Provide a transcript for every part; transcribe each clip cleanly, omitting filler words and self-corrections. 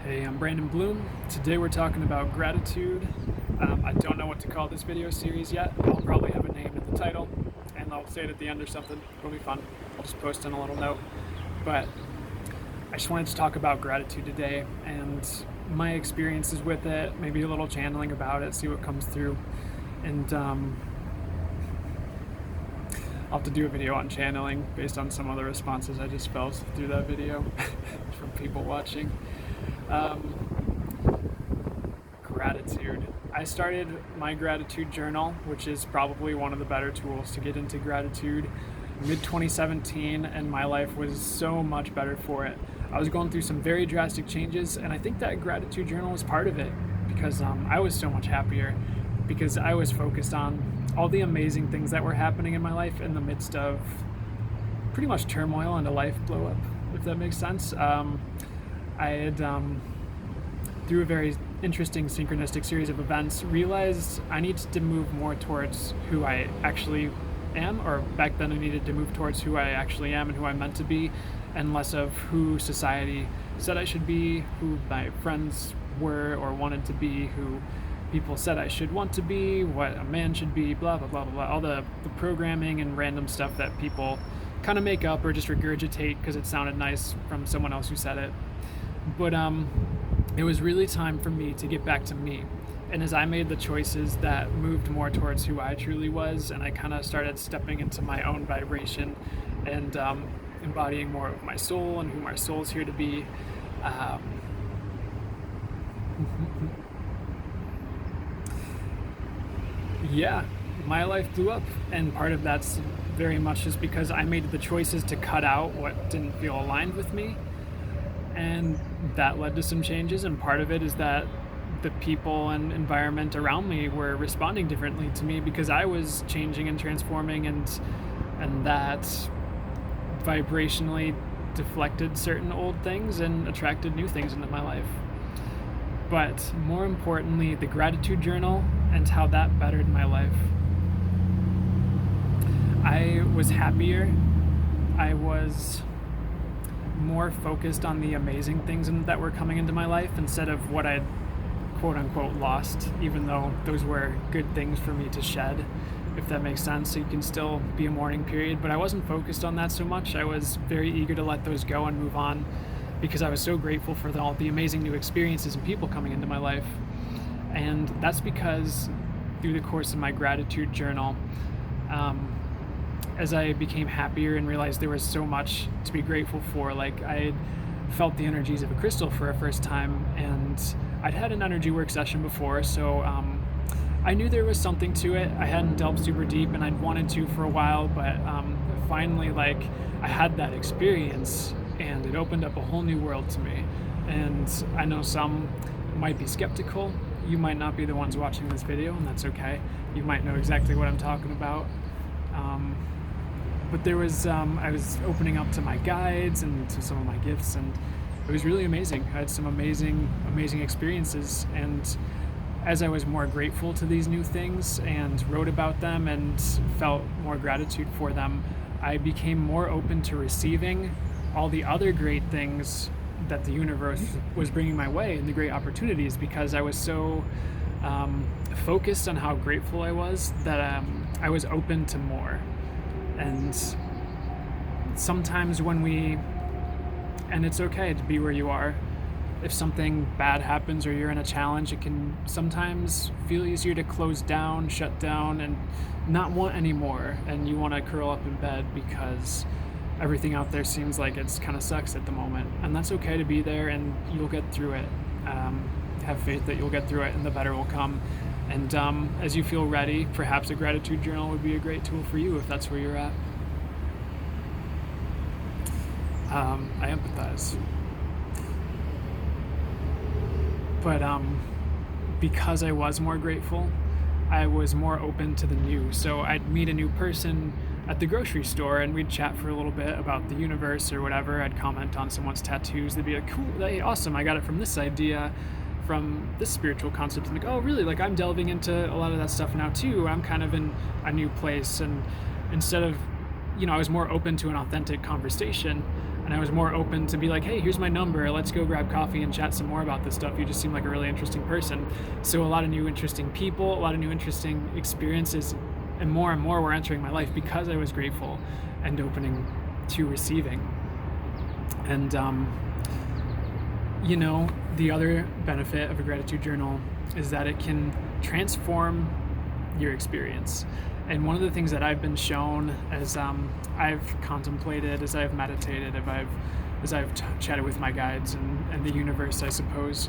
Hey, I'm Brandon Bloom. Today we're talking about gratitude. I don't know what to call this video series yet. I'll probably have a name in the title and I'll say it at the end or something. It'll be fun. I'll just post in a little note. But I just wanted to talk about gratitude today and my experiences with it, maybe a little channeling about it, see what comes through. And I'll have to do a video on channeling based on some of the responses I just felt through that video from people watching. Gratitude. I started my gratitude journal, which is probably one of the better tools to get into gratitude, mid 2017, and my life was so much better for it. I was going through some very drastic changes, and I think that gratitude journal was part of it because I was so much happier because I was focused on all the amazing things that were happening in my life in the midst of pretty much turmoil and a life blow up, if that makes sense. I had, through a very interesting synchronistic series of events, realized I needed to move more towards who I actually am, or back then I needed to move towards who I actually am and who I'm meant to be, and less of who society said I should be, who my friends were or wanted to be, who people said I should want to be, what a man should be, blah, blah, blah, blah, blah. All the programming and random stuff that people kind of make up or just regurgitate because it sounded nice from someone else who said it. But it was really time for me to get back to me. And as I made the choices that moved more towards who I truly was, and I kind of started stepping into my own vibration and embodying more of my soul and who my soul's here to be, yeah, my life blew up. And part of that's very much just because I made the choices to cut out what didn't feel aligned with me. And that led to some changes, and part of it is that the people and environment around me were responding differently to me because I was changing and transforming, and that vibrationally deflected certain old things and attracted new things into my life. But more importantly, the gratitude journal and how that bettered my life. I was happier. I was more focused on the amazing things that were coming into my life instead of what I'd quote unquote lost, even though those were good things for me to shed, if that makes sense. So you can still be a mourning period, but I wasn't focused on that so much. I was very eager to let those go and move on because I was so grateful for all the amazing new experiences and people coming into my life. And that's because through the course of my gratitude journal, as I became happier and realized there was so much to be grateful for, like I had felt the energies of a crystal for a first time, and I'd had an energy work session before, so I knew there was something to it. I hadn't delved super deep, and I'd wanted to for a while, but finally, like, I had that experience, and it opened up a whole new world to me. And I know some might be skeptical. You might not be the ones watching this video, and that's okay. You might know exactly what I'm talking about. But there was, I was opening up to my guides and to some of my gifts, and it was really amazing. I had some amazing experiences, and as I was more grateful to these new things and wrote about them and felt more gratitude for them, I became more open to receiving all the other great things that the universe was bringing my way and the great opportunities, because I was so focused on how grateful I was that I was open to more. And sometimes and it's okay to be where you are. If something bad happens or you're in a challenge, it can sometimes feel easier to close down, shut down, and not want any more. And you want to curl up in bed because everything out there seems like it's kind of sucks at the moment. And that's okay to be there, and you'll get through it. Have faith that you'll get through it and the better will come. And as you feel ready, perhaps a gratitude journal would be a great tool for you if that's where you're at. I empathize. But because I was more grateful, I was more open to the new. So I'd meet a new person at the grocery store and we'd chat for a little bit about the universe or whatever. I'd comment on someone's tattoos. They'd be like, cool, hey, awesome, I got it from this idea, from this spiritual concept. And like, oh really, like I'm delving into a lot of that stuff now too. I'm kind of in a new place, and instead of, I was more open to an authentic conversation. and I was more open to be like, hey, here's my number, let's go grab coffee and chat some more about this stuff. You just seem like a really interesting person. So a lot of new interesting people, a lot of new interesting experiences, and more were entering my life because I was grateful and opening to receiving. And the other benefit of a gratitude journal is that it can transform your experience. And one of the things that I've been shown as I've contemplated, as I've meditated, as I've chatted with my guides and the universe, I suppose,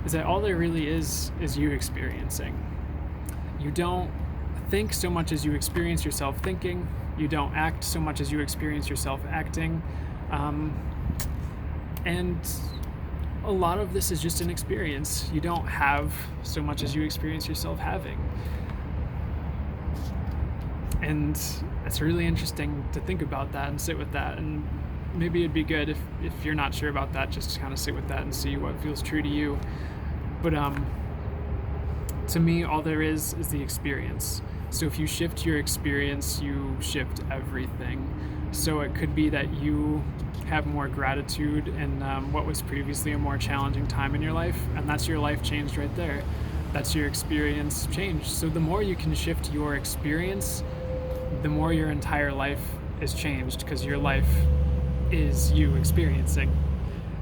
is that all there really is you experiencing. You don't think so much as you experience yourself thinking. You don't act so much as you experience yourself acting. And a lot of this is just an experience. You don't have so much as you experience yourself having. And it's really interesting to think about that and sit with that. And maybe it'd be good if you're not sure about that, just to kind of sit with that and see what feels true to you. But to me, all there is the experience. So if you shift your experience, you shift everything. So it could be that you have more gratitude in what was previously a more challenging time in your life, and that's your life changed right there. That's your experience changed. So the more you can shift your experience, the more your entire life is changed, because your life is you experiencing.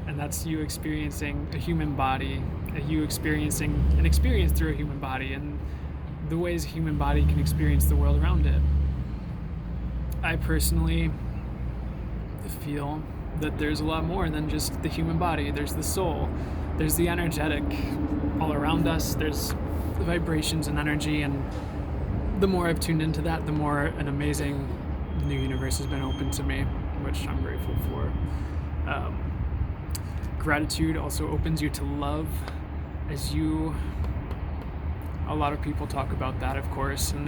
And that's you experiencing a human body, you experiencing an experience through a human body, and the ways a human body can experience the world around it. I personally feel that there's a lot more than just the human body. There's the soul, there's the energetic all around us, there's the vibrations and energy, and the more I've tuned into that, the more an amazing new universe has been open to me, which I'm grateful for. Gratitude also opens you to love, a lot of people talk about that, of course, and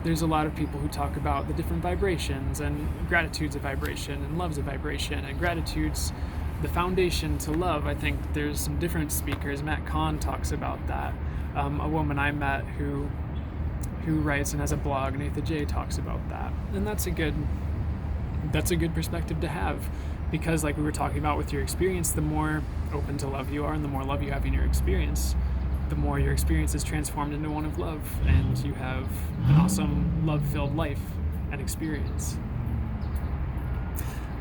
there's a lot of people who talk about the different vibrations, and gratitude's a vibration, and love's a vibration, and gratitude's the foundation to love. I think there's some different speakers. Matt Kahn talks about that. A woman I met who writes and has a blog, Natha J, talks about that. And that's a good perspective to have, because like we were talking about with your experience, the more open to love you are and the more love you have in your experience, the more your experience is transformed into one of love, and you have an awesome love-filled life and experience.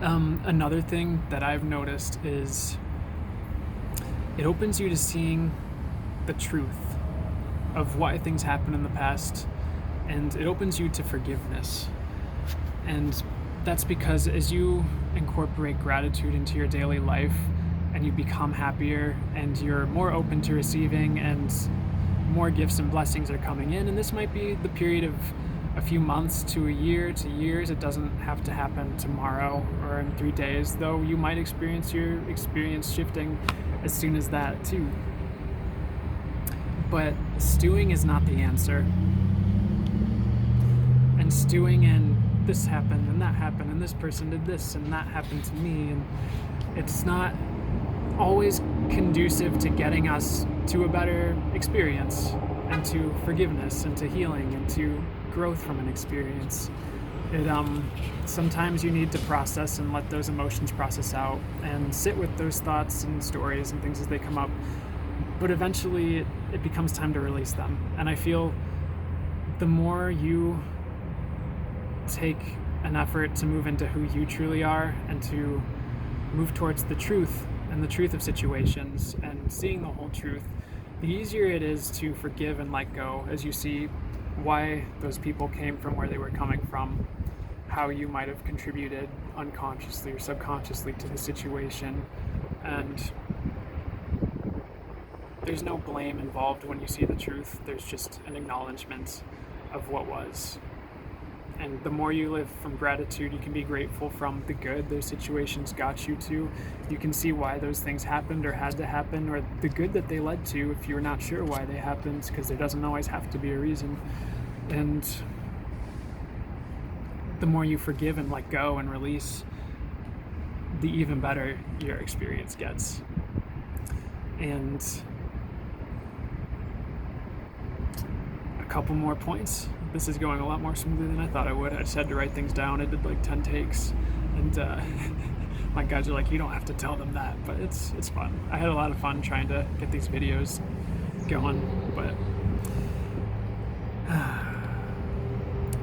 Another thing that I've noticed is it opens you to seeing the truth of why things happened in the past, and it opens you to forgiveness. And that's because as you incorporate gratitude into your daily life and you become happier and you're more open to receiving, and more gifts and blessings are coming in, and this might be the period of a few months to a year to years. It doesn't have to happen tomorrow or in 3 days, though you might experience your experience shifting as soon as that too. But stewing is not the answer. And stewing in this happened and that happened and this person did this and that happened to me, and it's not always conducive to getting us to a better experience and to forgiveness and to healing and to growth from an experience. Sometimes you need to process and let those emotions process out and sit with those thoughts and stories and things as they come up, but eventually it becomes time to release them. And I feel the more you take an effort to move into who you truly are and to move towards the truth and the truth of situations and seeing the whole truth, the easier it is to forgive and let go as you see why those people came from where they were coming from, how you might have contributed unconsciously or subconsciously to the situation. And there's no blame involved when you see the truth. There's just an acknowledgement of what was. And the more you live from gratitude, you can be grateful from the good those situations got you to. You can see why those things happened or had to happen, or the good that they led to if you're not sure why they happened, because there doesn't always have to be a reason. And the more you forgive and let go and release, the even better your experience gets. And a couple more points. This is going a lot more smoothly than I thought it would. I just had to write things down. I did like 10 takes. And my guys are like, you don't have to tell them that, but it's fun. I had a lot of fun trying to get these videos going, but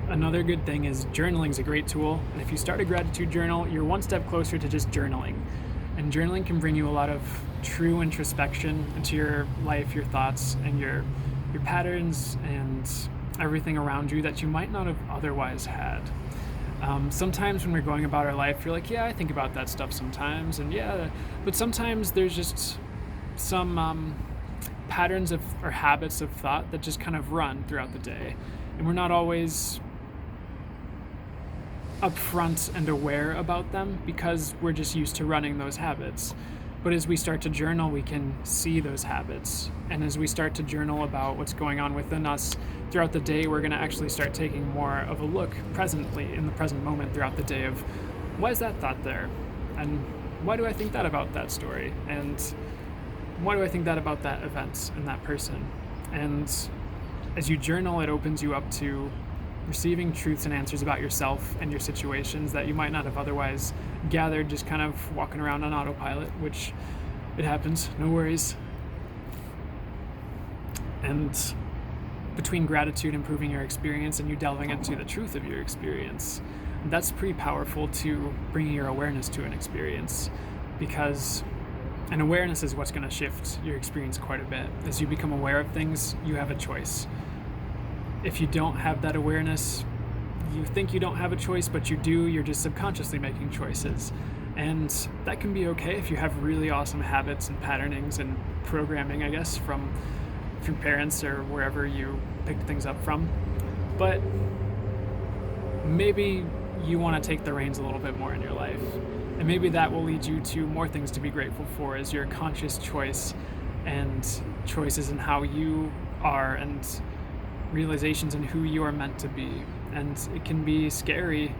another good thing is journaling is a great tool. And if you start a gratitude journal, you're one step closer to just journaling. And journaling can bring you a lot of true introspection into your life, your thoughts, and your patterns and everything around you that you might not have otherwise had. Sometimes when we're going about our life, you're like, yeah, I think about that stuff sometimes, and but sometimes there's just some patterns or habits of thought that just kind of run throughout the day, and we're not always upfront and aware about them because we're just used to running those habits. But as we start to journal, we can see those habits. And as we start to journal about what's going on within us throughout the day, we're going to actually start taking more of a look presently, in the present moment throughout the day, of why is that thought there? And why do I think that about that story? And why do I think that about that event and that person? And as you journal, it opens you up to receiving truths and answers about yourself and your situations that you might not have otherwise gathered just kind of walking around on autopilot, which it happens, no worries. And between gratitude improving your experience and you delving into the truth of your experience, that's pretty powerful to bringing your awareness to an experience, because an awareness is what's going to shift your experience quite a bit. As you become aware of things, you have a choice. If you don't have that awareness, you think you don't have a choice, but you do. You're just subconsciously making choices. And that can be okay if you have really awesome habits and patternings and programming, I guess, from parents or wherever you picked things up from. But maybe you want to take the reins a little bit more in your life. And maybe that will lead you to more things to be grateful for, as your conscious choice and choices in how you are and realizations in who you are meant to be. And it can be scary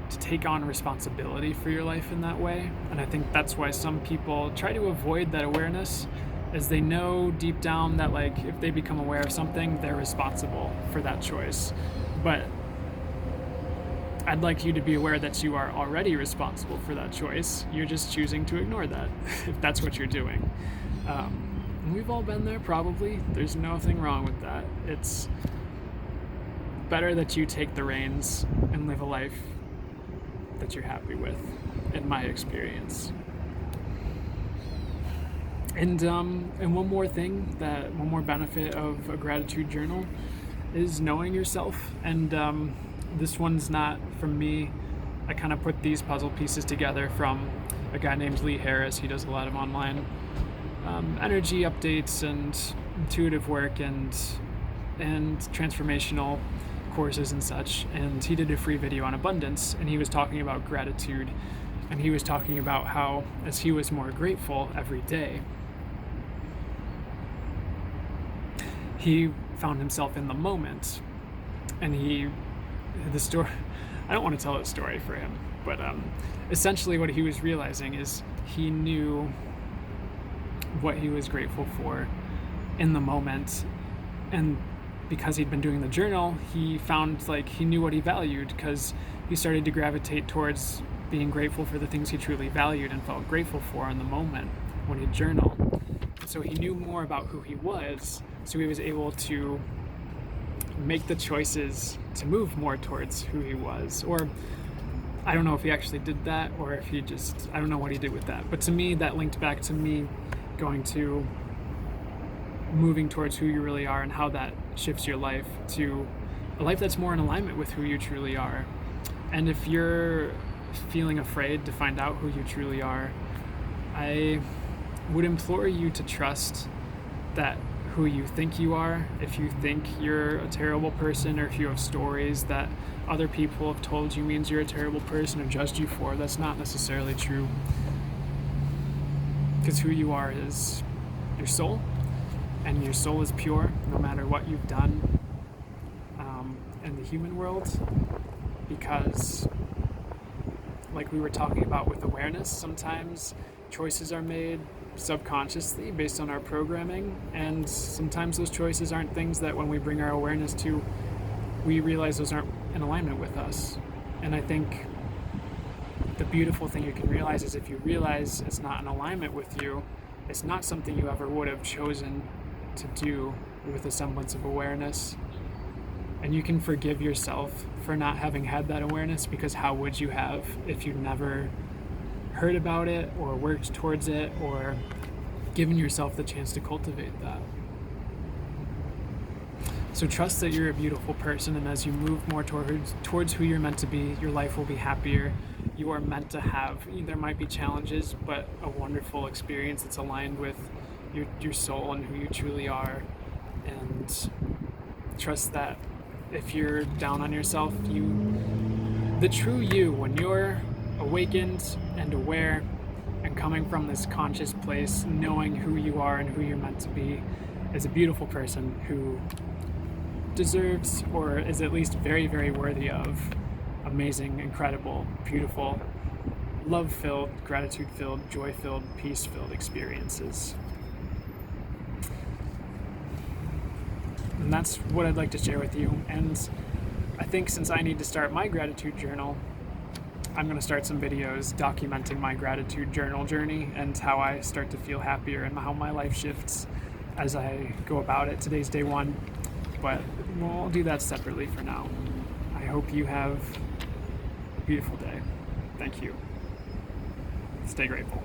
to take on responsibility for your life in that way. And I think that's why some people try to avoid that awareness, as they know deep down that, like, if they become aware of something, they're responsible for that choice. But I'd like you to be aware that you are already responsible for that choice. You're just choosing to ignore that, if that's what you're doing. And we've all been there, probably. There's nothing wrong with that. It's better that you take the reins and live a life that you're happy with, in my experience. And one more benefit of a gratitude journal is knowing yourself. And this one's not from me. I kind of put these puzzle pieces together from a guy named Lee Harris. He does a lot of online energy updates and intuitive work and transformational courses and such. And he did a free video on abundance, and he was talking about gratitude. And he was talking about how, as he was more grateful every day, he found himself in the moment. And the story, I don't want to tell a story for him, but essentially what he was realizing is he knew what he was grateful for in the moment. And because he'd been doing the journal, he found, like, he knew what he valued, because he started to gravitate towards being grateful for the things he truly valued and felt grateful for in the moment when he journaled. So he knew more about who he was, so he was able to make the choices to move more towards who he was. Or I don't know if he actually did that, or if he just, I don't know what he did with that. But to me, that linked back to me going to moving towards who you really are, and how that shifts your life to a life that's more in alignment with who you truly are. And if you're feeling afraid to find out who you truly are, I would implore you to trust that who you think you are, if you think you're a terrible person, or if you have stories that other people have told you means you're a terrible person or judged you for, that's not necessarily true. Because who you are is your soul, and your soul is pure no matter what you've done in the human world. Because, like we were talking about with awareness, sometimes choices are made subconsciously based on our programming, and sometimes those choices aren't things that when we bring our awareness to, we realize those aren't in alignment with us. And I think the beautiful thing you can realize is if you realize it's not in alignment with you, it's not something you ever would have chosen to do with a semblance of awareness. And you can forgive yourself for not having had that awareness, because how would you have if you never heard about it or worked towards it or given yourself the chance to cultivate that? So trust that you're a beautiful person, and as you move more towards who you're meant to be, your life will be happier. You are meant to have, there might be challenges, but a wonderful experience that's aligned with your soul and who you truly are. And trust that if you're down on yourself, the true you, when you're awakened and aware and coming from this conscious place, knowing who you are and who you're meant to be, is a beautiful person who deserves, or is at least very, very worthy of, amazing, incredible, beautiful, love-filled, gratitude-filled, joy-filled, peace-filled experiences. And that's what I'd like to share with you. And I think since I need to start my gratitude journal, I'm going to start some videos documenting my gratitude journal journey and how I start to feel happier and how my life shifts as I go about it. Today's day one, but we'll do that separately for now. I hope you have a beautiful day. Thank you. Stay grateful.